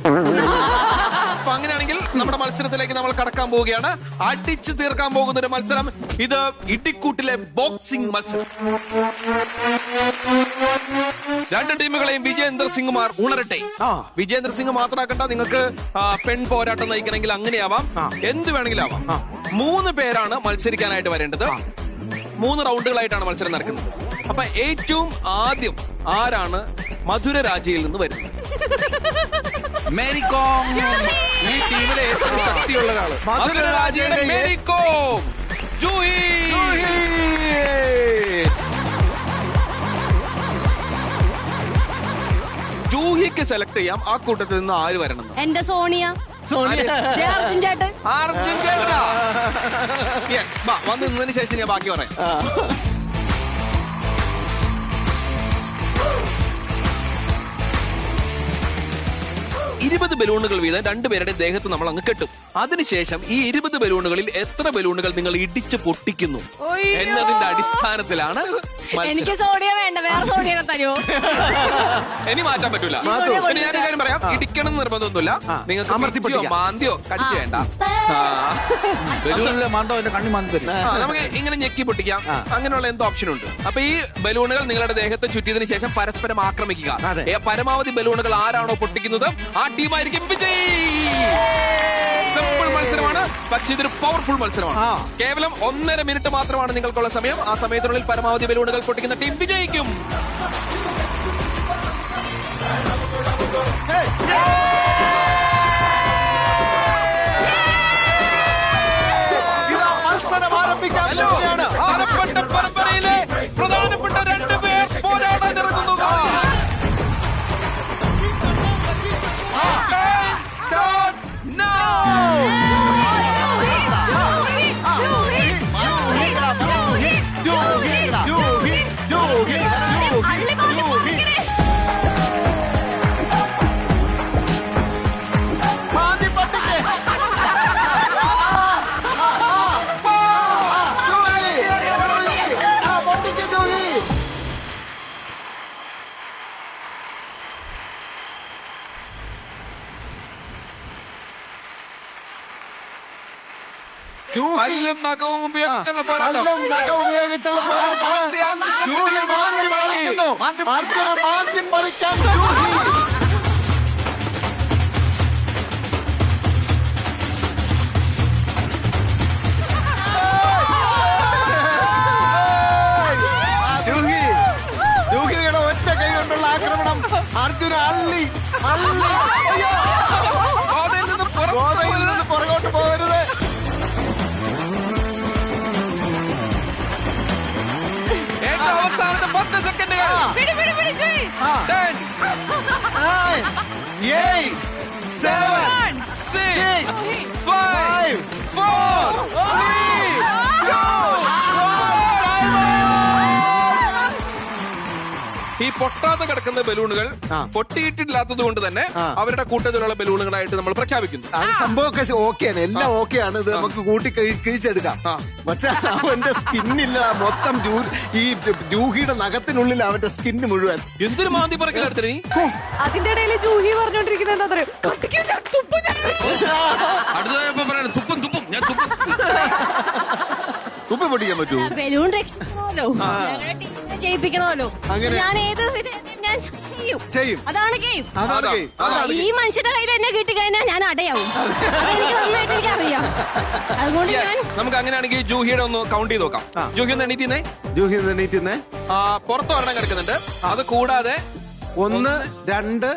അപ്പൊ അങ്ങനെയാണെങ്കിൽ നമ്മുടെ മത്സരത്തിലേക്ക് നമ്മൾ കടക്കാൻ പോവുകയാണ്. അടിച്ചു തീർക്കാൻ പോകുന്ന ഒരു മത്സരം. ഇത് ഇടിക്കൂട്ടിലെ ബോക്സിംഗ് മത്സരം. രണ്ട് ടീമുകളെയും വിജയേന്ദ്ര സിംഗുമാർ ഉണരട്ടെ. വിജയേന്ദ്ര സിംഗ് മാത്രമാക്കണ്ട, നിങ്ങൾക്ക് പെൺ പോരാട്ടം നയിക്കണമെങ്കിൽ അങ്ങനെയാവാം, എന്ത് വേണമെങ്കിലും ആവാം. 3 പേരാണ് മത്സരിക്കാനായിട്ട് വരേണ്ടത്. 3 റൗണ്ടുകളായിട്ടാണ് മത്സരം നടക്കുന്നത്. അപ്പൊ ഏറ്റവും ആദ്യം ആരാണ് മധുര രാജയിൽ നിന്ന് വരുന്നത്? മേരികോം. ഈ ടീമിലെ ഏറ്റവും ശക്തിയുള്ള ഒരാള് മധുര രാജയുടെ മേരികോം. ജൂഹി. ജൂഹിക്ക് സെലക്ട് ചെയ്യാം ആ കൂട്ടത്തിൽ നിന്ന് ആര് വരണം. എന്റെ സോണിയ. അർജുൻ ചേട്ടൻ. അർജുൻ ചേട്ടാ. യെസ്, വന്ന് നിന്നതിന് ശേഷം ഞാൻ ബാക്കി പറയാം. 20 ബലൂണുകൾ വീതം 2 പേരുടെ ദേഹത്ത് നമ്മൾ അങ്ങ് കെട്ടും. അതിനുശേഷം ഈ 20 ബലൂണുകളിൽ എത്ര ബലൂണുകൾ നിങ്ങൾ ഇടിച്ച് പൊട്ടിക്കുന്നു എന്നതിന്റെ അടിസ്ഥാനത്തിലാണ് എനിക്ക് സോഡിയ വേണ്ട, വേറെ സോഡിയ തരുമോ? ഇനി മാറ്റാൻ പറ്റൂല. പിന്നെ ഞാൻ കാര്യം പറയാം, ഇടിക്കണം എന്ന് നിർബന്ധമൊന്നുമില്ല. നിങ്ങൾക്ക് മാന്തിയോ കടിച്ചു വേണ്ട. ബലൂണിലെ മാന്തോ എന്റെ കണ്ണി മാന്തി തരും. നമുക്ക് ഇങ്ങനെ ഞെക്കി പൊട്ടിക്കാം. അങ്ങനെയുള്ള എന്തോ ഓപ്ഷൻ ഉണ്ട്. അപ്പൊ ഈ ബലൂണുകൾ നിങ്ങളുടെ ദേഹത്ത് ചുറ്റിയതിനു ശേഷം പരസ്പരം ആക്രമിക്കുക. പരമാവധി ബലൂണുകൾ ആരാണോ പൊട്ടിക്കുന്നത് ആ ടീമായിരിക്കും വിജയി. സിമ്പിൾ മത്സരമാണ്, പക്ഷേ ഇതൊരു പവർഫുൾ മത്സരമാണ്. കേവലം 1.5 മിനിറ്റ് മാത്രമാണ് നിങ്ങൾക്കുള്ള സമയം. ആ സമയത്തിനുള്ളിൽ പരമാവധി ബലൂണുകൾ പൊട്ടിക്കുന്ന ടീം വിജയിക്കും. പരമ്പരയിലെ പ്രധാനപ്പെട്ട 2 പേർ പോരാടാൻ ഇറങ്ങുന്നു. കല്ലും നഖവും ഉപയോഗിച്ചുള്ള പോരാട്ടം. ഒറ്റ കൈ കൊണ്ടുള്ള ആക്രമണം. അർജുന അള്ളി ഗോതയിൽ നിന്ന് പുറകോട്ട് പോകരുത്. അവസാനത്തെ 10 സെക്കൻഡുകൾ. 10, 9, 8, 7, 6, 5, 4, 3, 2, 1. ഈ പൊട്ടാതെ കിടക്കുന്ന ബലൂണുകൾ പൊട്ടിയിട്ടില്ലാത്തത് കൊണ്ട് തന്നെ അവരുടെ കൂട്ടത്തിലുള്ള ബലൂണുകളായിട്ട് നമ്മൾ പ്രഖ്യാപിക്കുന്നു. അത് സംഭവമൊക്കെ ഓക്കെയാണ്, എല്ലാം ഓക്കെയാണ്. ഇത് നമുക്ക് കൂട്ടി കിഴിച്ചെടുക്കാം. പക്ഷെ അവന്റെ സ്കിന്നില്ല, മൊത്തം ഈ ജൂഹിയുടെ നഖത്തിനുള്ളിൽ അവന്റെ സ്കിന്ന് മുഴുവൻ. എന്തൊരു മാന്തി പറക്കലെടുത്ത നീ. അതിന്റെ ഇടയിൽ ജൂഹി പറഞ്ഞോണ്ടിരിക്കുന്നത് എന്താ പറയുക? തുപ്പി പൊട്ടിക്കാൻ പറ്റൂ? ബലൂൺ രക്ഷിക്കണമല്ലോ, ഞങ്ങളുടെ ടീമിനെ ജയിപ്പിക്കണമല്ലോ. ഞാൻ ഏത് ഞാൻ ചെയ്യും. അതാണ് ഗെയിം. ഈ മനുഷ്യന്റെ കയ്യിൽ എന്നെ കിട്ടിക്കഴിഞ്ഞാൽ ഞാൻ അടയാവും. അതെനിക്ക് നന്നായിട്ട് എനിക്ക് അറിയാം. അതുകൊണ്ട് നമുക്ക് അങ്ങനെയാണെങ്കിൽ ജൂഹിയുടെ ഒന്ന് കൗണ്ട് ചെയ്ത് നോക്കാം. ജൂഹി ഒന്ന് എണീറ്റിന്നേ. ജൂഹി ഒന്ന് എണീറ്റിന്നേ. പുറത്ത് ഒരെണ്ണം കിടക്കുന്നുണ്ട്. അത് കൂടാതെ 1, 2,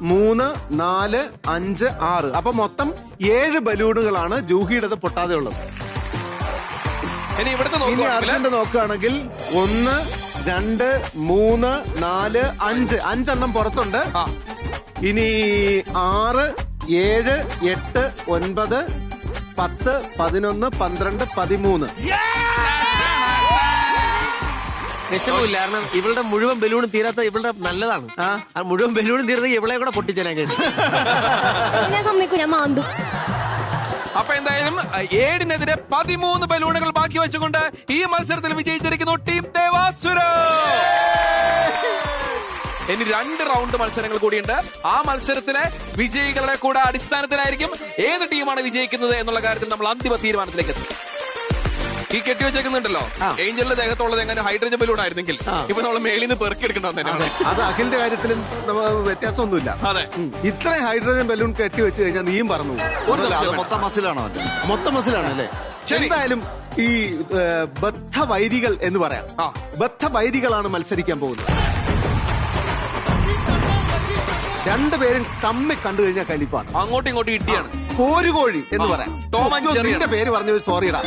3, 4, 5, 6. അപ്പൊ മൊത്തം 7 ബലൂണുകളാണ് ജൂഹിയുടേത് പൊട്ടാതെ ഉള്ളത്. ഇനി ഇവിടുത്തെ അർജുന്റെ നോക്കുകയാണെങ്കിൽ 1, 2, 3, 4, 5 5 എണ്ണം പുറത്തുണ്ട്. ഇനി 6, 7, 8, 9, 10, 11, 12, 13. വിഷമമില്ല, കാരണം ഇവളുടെ മുഴുവൻ ബലൂണും തീരാത്ത ഇവളുടെ നല്ലതാണ്. ആ മുഴുവൻ ബലൂണും തീർത്ത് ഇവളെ കൂടെ പൊട്ടിച്ചാൽ ഞാൻ സമ്മതിക്കും, ഞാൻ മാന്തും. അപ്പൊ എന്തായാലും 7-നെതിരെ 13 ബലൂണുകൾ ബാക്കി വെച്ചുകൊണ്ട് ഈ മത്സരത്തിൽ വിജയിച്ചിരിക്കുന്നു ടീം ദേവാസുരം. ഇനി 2 റൗണ്ട് മത്സരങ്ങൾ കൂടിയുണ്ട്. ആ മത്സരത്തിലെ വിജയികളുടെ കൂടെ അടിസ്ഥാനത്തിലായിരിക്കും ഏത് ടീമാണ് വിജയിക്കുന്നത് എന്നുള്ള കാര്യത്തിൽ നമ്മൾ അന്തിമ തീരുമാനത്തിലേക്ക് എത്തും. ഈ കെട്ടിവെച്ചേക്കുന്നുണ്ടല്ലോ, ഏഞ്ചലിന്റെ ദേഹത്തുള്ളത് എങ്ങനെ ഹൈഡ്രജൻ ബലൂൺ ആയിരുന്നെങ്കിൽ ഇപ്പൊ നമ്മൾ മേളിൽ നിന്ന് പെറുക്കിയെടുക്കണമെന്ന്. അത് അഖിലിന്റെ കാര്യത്തിലും വ്യത്യാസമൊന്നുമില്ല. അതെ, ഇത്രയും ഹൈഡ്രജൻ ബലൂൺ കെട്ടി വെച്ച് കഴിഞ്ഞാൽ നീയും പറഞ്ഞു. മൊത്തം മസിലാണോ? മൊത്തം മസിലാണ് അല്ലേ? എന്തായാലും ഈ ബദ്ധവൈരികൾ എന്ന് പറയാം, ബദ്ധവൈരികളാണ് മത്സരിക്കാൻ പോകുന്നത്. 2 പേരും തമ്മിൽ കണ്ടു കഴിഞ്ഞാൽ കലിപ്പാണ്, അങ്ങോട്ടും ഇങ്ങോട്ടും ഇട്ടിയാണ്. പോരുകോഴി എന്ന് പറയാം. നിന്റെ പേര് പറഞ്ഞു, സോറിടാ.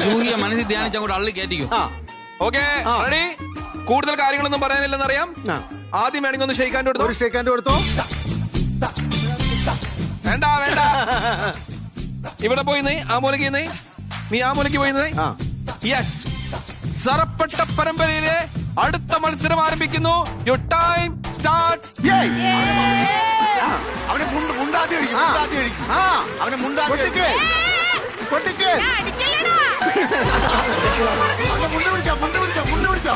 ജൂഹിയെ മനസ്സിൽ ധ്യാനിച്ച് അങ്ങോട്ട് അള്ളി കയറ്റിക്കും. Okay, ready? കൂടുതൽ കാര്യങ്ങളൊന്നും പറയാനില്ലെന്നറിയാം. ആദ്യം വേണമെങ്കിൽ ഒന്ന് ഷെയ്ക്കാൻ്റെ കൊടുത്തോ. ഒരു ഷെയ്ക്കാൻ്റെ കൊടുത്തോ. വേണ്ട വേണ്ട, ഇവിടെ പോയി ആ മൂലക്ക് നീ ആ മൂലക്ക് പോയി. യെസ്, സറപ്പെട്ട പരമ്പരയിലെ അടുത്ത മത്സരം ആരംഭിക്കുന്നു. Your time starts. അവനെ മുണ്ടാതി അടിക്കും. അവനെ മുണ്ടാതി പൊട്ടിക്ക്. മുണ്ട് പിടിച്ചോ.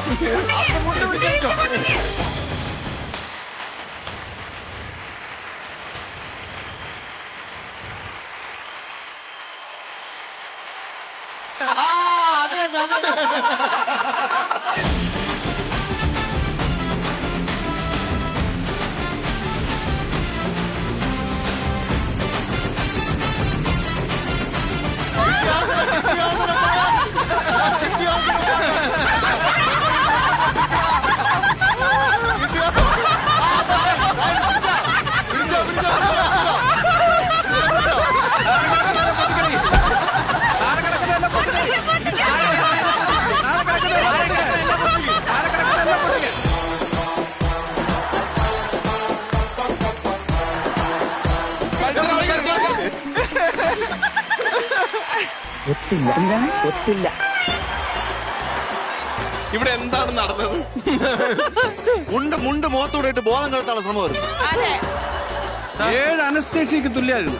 ഒത്തില്ല. ഇവിടെ എന്താണ് നടന്നത്? മുണ്ട് മുഖത്തൂടെ ഇട്ട് ബോധം കെടുത്താനുള്ള ശ്രമം വരും. 7 അനസ്തേഷ്യക്ക് തുല്യായിരുന്നു.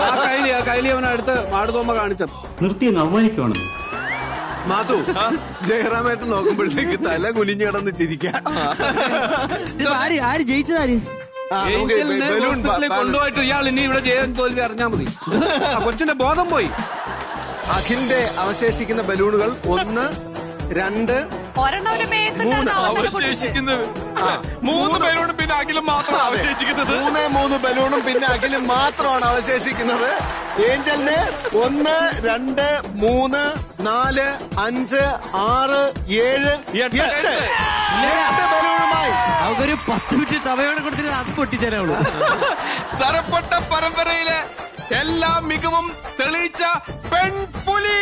ആ കൈലി അവനെ അടുത്ത് മാടുതോമ്പ കാണിച്ചത്. നിർത്തി അവമാനിക്കുവാണ്. മാധു, ജയറാമേട്ടൻ നോക്കുമ്പോഴത്തേക്ക് തല കുനിഞ്ഞു കിടന്ന് ചിരിക്കാൻ. ആര് ജയിച്ചതാര്? കൊണ്ടുപോയിട്ട് ഇയാൾ ഇനി ഇവിടെ ജയൻ തോൽവി അറിഞ്ഞാൽ മതി. കൊച്ചിന്റെ ബോധം പോയി. അഖിലിന്റെ അവശേഷിക്കുന്ന ബലൂണുകൾ 1, 2, 3 അവശേഷിക്കുന്നത് 3 ബലൂണും പിന്നെ അഖിലും മാത്രം അവശേഷിക്കുന്നത്. 3 ബലൂണും പിന്നെ അഖിലും മാത്രമാണ് അവശേഷിക്കുന്നത്. ഏഞ്ചലിന് 1, 2, 3, 4, 5, 6, 7, 8 ബലൂണുമായി അവർക്കൊരു 10 മിനിറ്റ് സമയം കൊടുത്തിട്ട് അത് പൊട്ടിച്ചേരാവുള്ളൂ. സറപ്പെട്ട പരമ്പരയിലെ എല്ലാ മികവും തെളിയിച്ച പെൺപുലി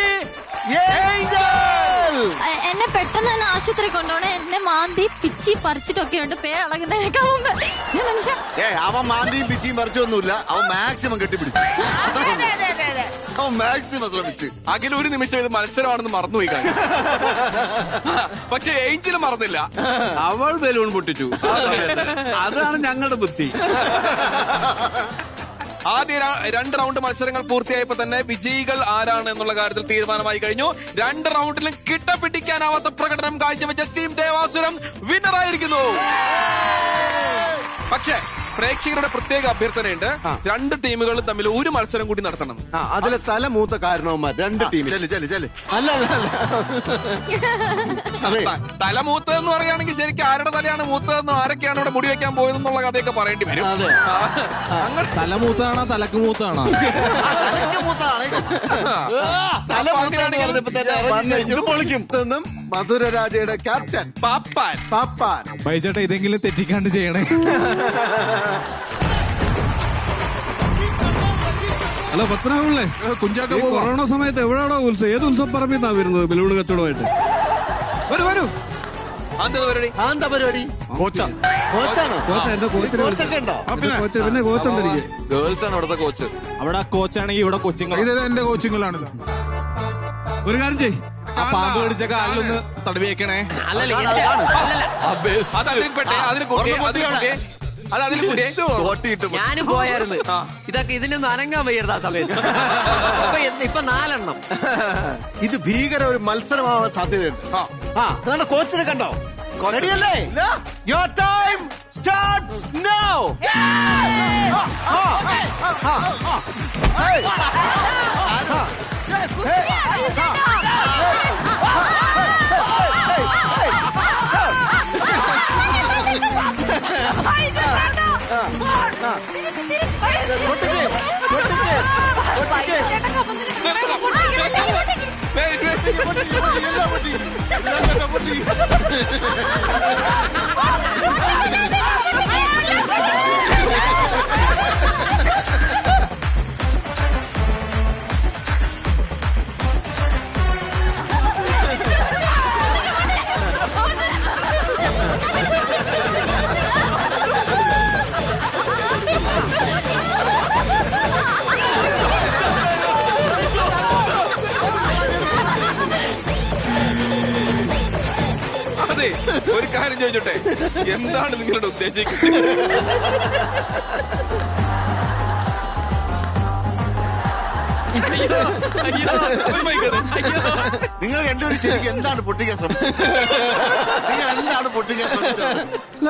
എന്നെ പെട്ടെന്ന് തന്നെ ആശുപത്രി കൊണ്ടുപോണേ. എന്നെ മാന്തി പിച്ചി പറിച്ചിട്ടൊക്കെ ഉണ്ട്. പേ അളകുന്നതിനൊക്കെ അവൻ മാന്തിയും പിച്ചിയും പറിച്ചൊന്നുമില്ല. അവൻ മാക്സിമം കെട്ടിപ്പിടിച്ചു. അവൻ മാക്സിമം ശ്രമിച്ചു. അഖിൽ ഒരു നിമിഷം ഇത് മത്സരമാണെന്ന് മറന്നുപോയി കാണും. പക്ഷെ ഏഞ്ചലും മറന്നില്ല. അവൾ ബലൂൺ പൊട്ടിച്ചു. അതാണ് ഞങ്ങളുടെ ബുദ്ധി. ആദ്യ 2 റൗണ്ട് മത്സരങ്ങൾ പൂർത്തിയായപ്പോ തന്നെ വിജയികൾ ആരാണ് എന്നുള്ള കാര്യത്തിൽ തീരുമാനമായി കഴിഞ്ഞു. 2 റൗണ്ടിലും കിട്ടപിടിക്കാനാവാത്ത പ്രകടനം കാഴ്ചവെച്ച ടീം ദേവാസുരം വിന്നറായിരിക്കുന്നു. പക്ഷേ പ്രേക്ഷകരുടെ പ്രത്യേക അഭ്യർത്ഥനയുണ്ട്. 2 ടീമുകളും തമ്മിൽ ഒരു മത്സരം കൂടി നടത്തണം. അതിലെ തല മൂത്ത കാരണവന്മാർ 2 ടീം. അല്ല തല മൂത്തതെന്ന് പറയുകയാണെങ്കിൽ ശരിക്കും ആരുടെ തലയാണ് മൂത്തതെന്നും ആരൊക്കെയാണ് ഇവിടെ മുടി വെക്കാൻ പോയതെന്നുള്ള കഥയൊക്കെ പറയേണ്ടി വരും. അങ്ങനെ തല മൂത്താണോ തലക്ക് മൂത്താണോ? മധുരരാജയുടെ ക്യാപ്റ്റൻ പാപ്പാൻ. പൈസേട്ടാ ഇതെങ്കിലും തെറ്റിക്കാണ്ട് ചെയ്യണേ. ഹലോ പത്മനാഭല്ലേ, കൊറോണ സമയത്ത് എവിടെയാണോ ഉത്സവം? ഏത് ഉത്സവ പറമ്പിന്നാ വരുന്നത് ബലൂൺ കച്ചവടമായിട്ട്? വരൂ എന്താ പരിപാടി? കോച്ചാണോ? കോച്ചൊക്കെ ഉണ്ടോ? പിന്നെ കോച്ചുണ്ട് എനിക്ക്. ഗേൾസ് ആണ് ഇവിടുത്തെ കോച്ച്. അവിടെ കോച്ചാണെങ്കിൽ ഇവിടെ കോച്ചിങ്. ഇത് എന്റെ കോച്ചിങ്ങിലാണിത്. ഒരു കാര്യം ചെയ്, ആ പാമ്പ് കടിച്ച കാലിലൊന്ന് തടവി വെക്കണേ. ഞാനും പോയായിരുന്നു. ഇതൊക്കെ ഇതിനൊന്നും അനങ്ങാൻ വയ്യരുത് ആ സമയത്ത്. ഇപ്പൊ 4 എണ്ണം. ഇത് ഭീകര ഒരു മത്സരമാവാൻ സാധ്യതയുണ്ട്. അതാണ് കോച്ചിനെ കണ്ടോ? റെഡിയല്ലേ? Your time starts now. അതെ, ഒരു കാര്യം ചോദിച്ചോട്ടെ, എന്താണ് നിങ്ങളുടെ ഉദ്ദേശിക്കുന്നത്? നിങ്ങൾ രണ്ടുപേരും ശരിക്കും എന്താണ് പൊട്ടിക്കാൻ ശ്രമിച്ചത്? നിങ്ങൾ എന്താണ് പൊട്ടിക്കാൻ ശ്രമിച്ചത്?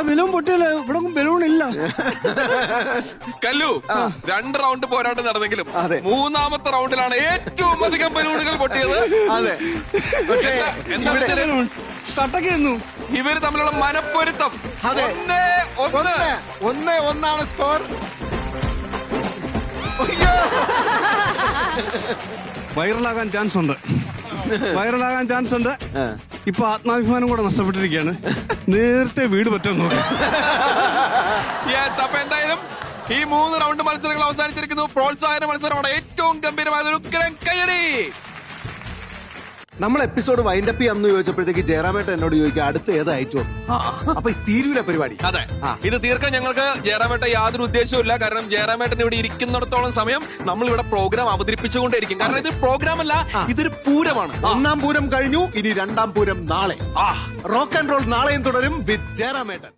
ബലൂൺ പൊട്ടിയല്ലേ, ഇവിടെ ബലൂൺ ഇല്ല. കല്ലു, 2 റൗണ്ട് പോരാട്ടം നടന്നെങ്കിലും 3ാമത്തെ റൗണ്ടിലാണ് ഏറ്റവും അധികം ബലൂണുകൾ പൊട്ടിയത്. അതെ, എന്താ വെച്ചാല് കട്ടക്കുന്നു ഇവര് തമ്മിലുള്ള മനപ്പൊരുത്തം. അതെ, 1-1 സ്കോർ. വൈറലാകാൻ ചാൻസ് ഉണ്ട്. ഇപ്പൊ ആത്മാഭിമാനം കൂടെ നഷ്ടപ്പെട്ടിരിക്കുകയാണ്. നേരത്തെ വീട് പറ്റുമെന്ന് നോക്കാം. അപ്പൊ എന്തായാലും ഈ 3 റൗണ്ട് മത്സരങ്ങൾ അവസാനിച്ചിരിക്കുന്നു. പ്രോത്സാഹന മത്സരമാണ് ഏറ്റവും ഗംഭീരമായ ഒരു ഉഗ്രൻ കയ്യടി. നമ്മൾ എപ്പിസോഡ് വൈൻഡപ്പ് ചെയ്യാന്ന് ചോദിച്ചപ്പോഴത്തേക്ക് ജയറാമേട്ടൻ എന്നോട് ചോദിക്കുക അടുത്ത ഏത് അയച്ചു. അപ്പൊ ഈ തീരുവിലെ പരിപാടി. അതെ, ഇത് തീർക്കാൻ ഞങ്ങൾക്ക് ജയറാമേട്ടൻ യാതൊരു ഉദ്ദേശവും ഇല്ല. കാരണം ജയറാമേട്ടൻ ഇവിടെ ഇരിക്കുന്നിടത്തോളം സമയം നമ്മൾ ഇവിടെ പ്രോഗ്രാം അവതരിപ്പിച്ചുകൊണ്ടിരിക്കും. കാരണം ഇത് പ്രോഗ്രാം അല്ല, ഇതൊരു പൂരമാണ്. 1-ാം പൂരം കഴിഞ്ഞു, ഇനി 2-ാം പൂരം നാളെ. റോക്ക് ആൻഡ് റോൾ നാളെയും തുടരും വിത്ത് ജയറാമേട്ടൻ.